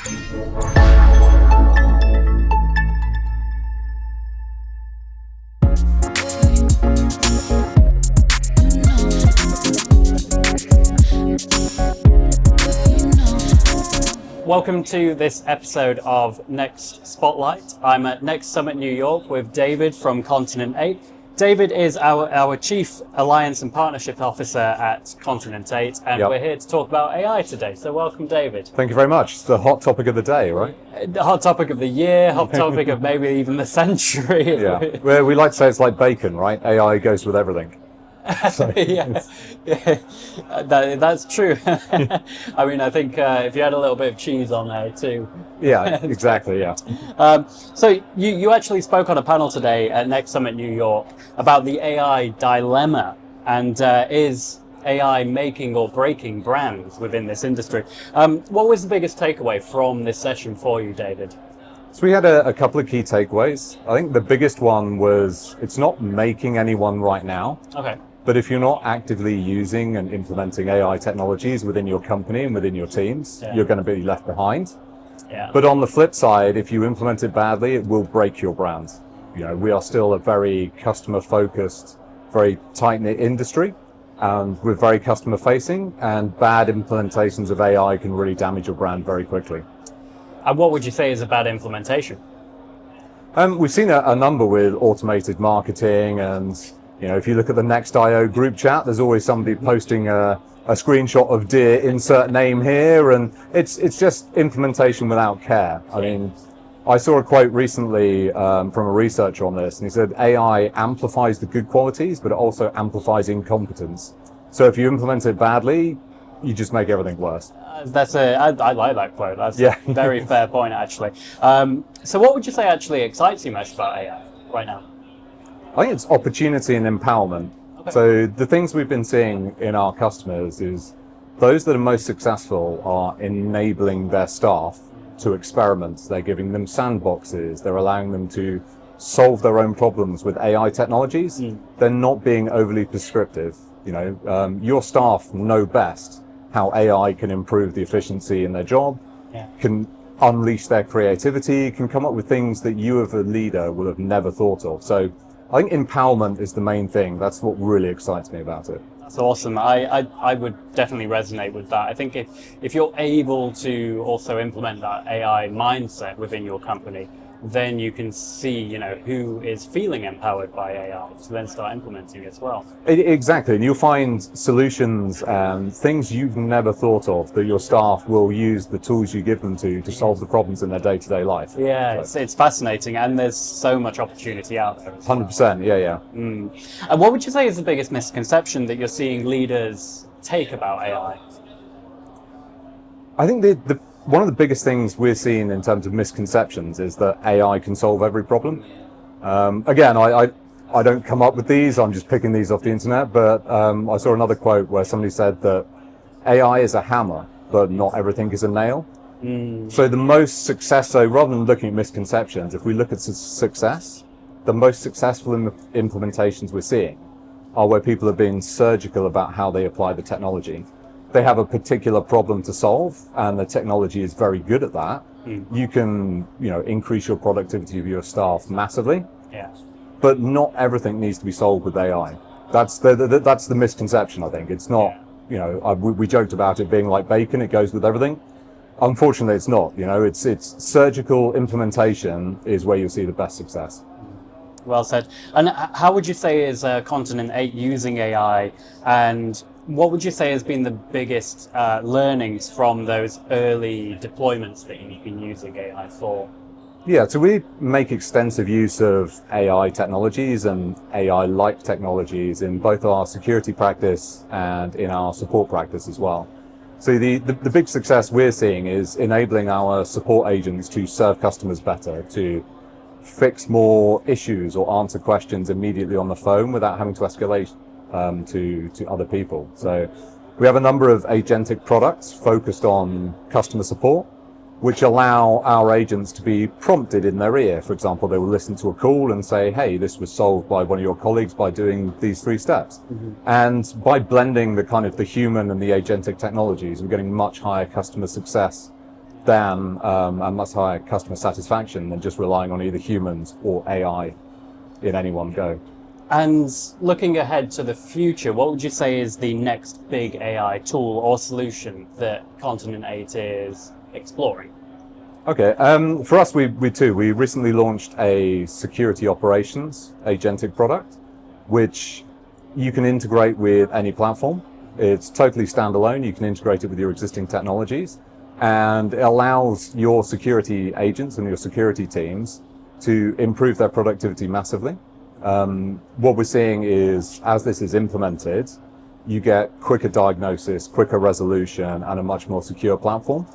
Welcome to this episode of Next Spotlight. I'm at Next Summit New York with David from Continent8. David is our Chief Alliance and Partnership Officer at Continent8, and We're here to talk about AI today. So welcome, David. Thank you very much. It's the hot topic of the day, right? The hot topic of the year, hot topic of maybe even the century. Yeah. Well, we like to say it's like bacon, right? AI goes with everything. So. Yeah, that's true. I mean, I think if you had a little bit of cheese on there too. Yeah, exactly, yeah. So you actually spoke on a panel today at Next Summit New York about the AI dilemma, and is AI making or breaking brands within this industry? What was the biggest takeaway from this session for you, David? So we had a couple of key takeaways. I think the biggest one was it's not making anyone right now. Okay. But if you're not actively using and implementing AI technologies within your company and within your teams, you're going to be left behind. Yeah. But on the flip side, if you implement it badly, it will break your brand. You know, we are still a very customer-focused, very tight-knit industry, and we're very customer-facing, and bad implementations of AI can really damage your brand very quickly. And what would you say is a bad implementation? We've seen a number with automated marketing, and if you look at the Next.io group chat, there's always somebody posting a screenshot of dear insert name here, and it's just implementation without care. I mean, I saw a quote recently from a researcher on this, and he said AI amplifies the good qualities, but it also amplifies incompetence. So if you implement it badly, you just make everything worse. I like that quote. That's a very fair point, actually. So what would you say actually excites you most about AI right now? I think it's opportunity and empowerment. Okay. So the things we've been seeing in our customers is those that are most successful are enabling their staff to experiment. They're giving them sandboxes. They're allowing them to solve their own problems with AI technologies. They're not being overly prescriptive. Your staff know best how AI can improve the efficiency in their job, can unleash their creativity, can come up with things that you as a leader will have never thought of. So I think empowerment is the main thing. That's what really excites me about it. That's awesome. I would definitely resonate with that. I think if you're able to also implement that AI mindset within your company, then you can see, who is feeling empowered by AI to then start implementing as well. Exactly. And you'll find solutions and things you've never thought of that your staff will use the tools you give them to solve the problems in their day-to-day life. Yeah, so. It's fascinating, and there's so much opportunity out there. 100%, yeah. And what would you say is the biggest misconception that you're seeing leaders take about AI? I think one of the biggest things we're seeing in terms of misconceptions is that AI can solve every problem. Again, I don't come up with these, I'm just picking these off the internet, but I saw another quote where somebody said that AI is a hammer, but not everything is a nail. So so rather than looking at misconceptions, if we look at success, the most successful implementations we're seeing are where people are being surgical about how they apply the technology. They have a particular problem to solve, and the technology is very good at that. You can, increase your productivity of your staff massively. Yeah. But not everything needs to be solved with AI. That's the misconception, I think. It's not, we joked about it being like bacon, it goes with everything. Unfortunately, it's not. It's surgical implementation is where you'll see the best success. Well said. And how would you say is Continent8 using AI, and what would you say has been the biggest learnings from those early deployments that you've been using AI for? Yeah, so we make extensive use of AI technologies and AI-like technologies in both our security practice and in our support practice as well. So the big success we're seeing is enabling our support agents to serve customers better, to fix more issues or answer questions immediately on the phone without having to escalate to other people. So we have a number of agentic products focused on customer support, which allow our agents to be prompted in their ear. For example, they will listen to a call and say, hey, this was solved by one of your colleagues by doing these 3 steps. And by blending the human and the agentic technologies, we're getting much higher customer success than and much higher customer satisfaction than just relying on either humans or AI in any one go. And looking ahead to the future, what would you say is the next big AI tool or solution that Continent8 is exploring? Okay, for us, we recently launched a security operations agentic product, which you can integrate with any platform. It's totally standalone. You can integrate it with your existing technologies, and it allows your security agents and your security teams to improve their productivity massively. What we're seeing is, as this is implemented, you get quicker diagnosis, quicker resolution, and a much more secure platform.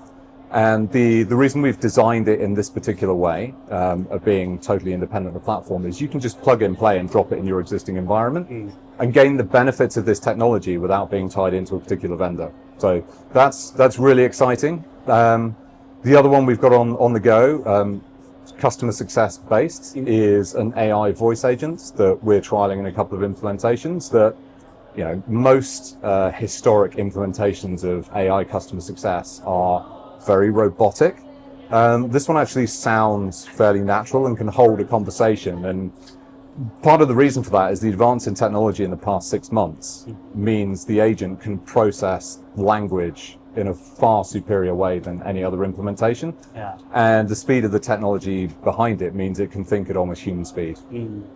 And the reason we've designed it in this particular way, of being totally independent of the platform, is you can just plug and play and drop it in your existing environment and gain the benefits of this technology without being tied into a particular vendor. So that's really exciting. The other one we've got on the go, customer success based, is an AI voice agent that we're trialing in a couple of implementations that, most historic implementations of AI customer success are very robotic. This one actually sounds fairly natural and can hold a conversation. And part of the reason for that is the advance in technology in the past 6 months means the agent can process language in a far superior way than any other implementation. Yeah. And the speed of the technology behind it means it can think at almost human speed.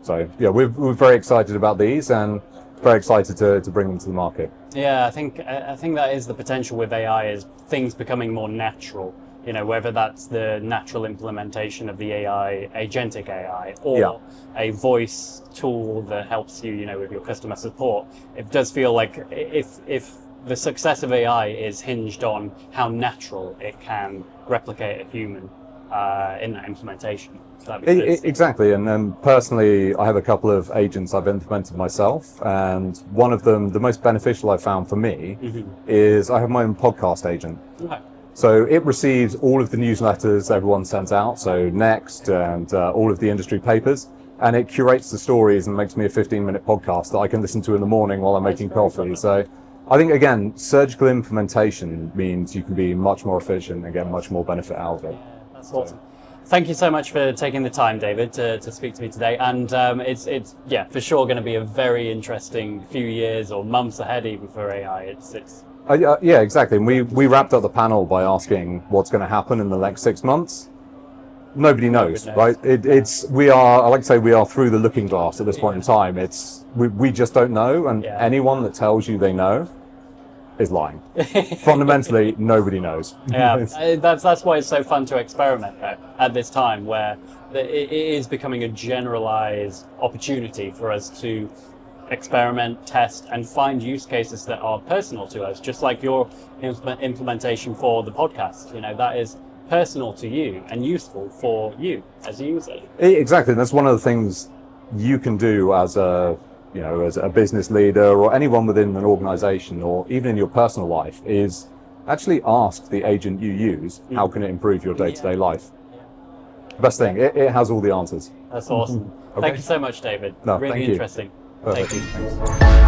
So yeah, we're very excited about these and very excited to bring them to the market. Yeah, I think that is the potential with AI, is things becoming more natural. Whether that's the natural implementation of the AI, agentic AI, or a voice tool that helps you, with your customer support. It does feel like if the success of AI is hinged on how natural it can replicate a human in that implementation. So exactly, and personally, I have a couple of agents I've implemented myself, and one of them, the most beneficial I found for me, is I have my own podcast agent. Okay. So it receives all of the newsletters everyone sends out, so Next and all of the industry papers, and it curates the stories and makes me a 15-minute podcast that I can listen to in the morning while I'm making coffee. So I think, again, surgical implementation means you can be much more efficient and get much more benefit out of it. Yeah, that's awesome. Thank you so much for taking the time, David, to speak to me today. And it's for sure going to be a very interesting few years or months ahead even for AI. Yeah, exactly. And we wrapped up the panel by asking what's going to happen in the next 6 months. Nobody knows, right? I like to say we are through the looking glass at this point in time. We just don't know, and anyone that tells you they know is lying. Fundamentally, nobody knows. Yeah, that's why it's so fun to experiment at this time, where it is becoming a generalized opportunity for us to experiment, test, and find use cases that are personal to us, just like your implementation for the podcast. That is personal to you and useful for you as a user. Exactly, and that's one of the things you can do as a business leader or anyone within an organization or even in your personal life, is actually ask the agent you use, how can it improve your day-to-day life? Best thing, it has all the answers. That's awesome. Okay. Thank you so much, David. No, really thank you. interesting. Perfect. Thank you. Thanks.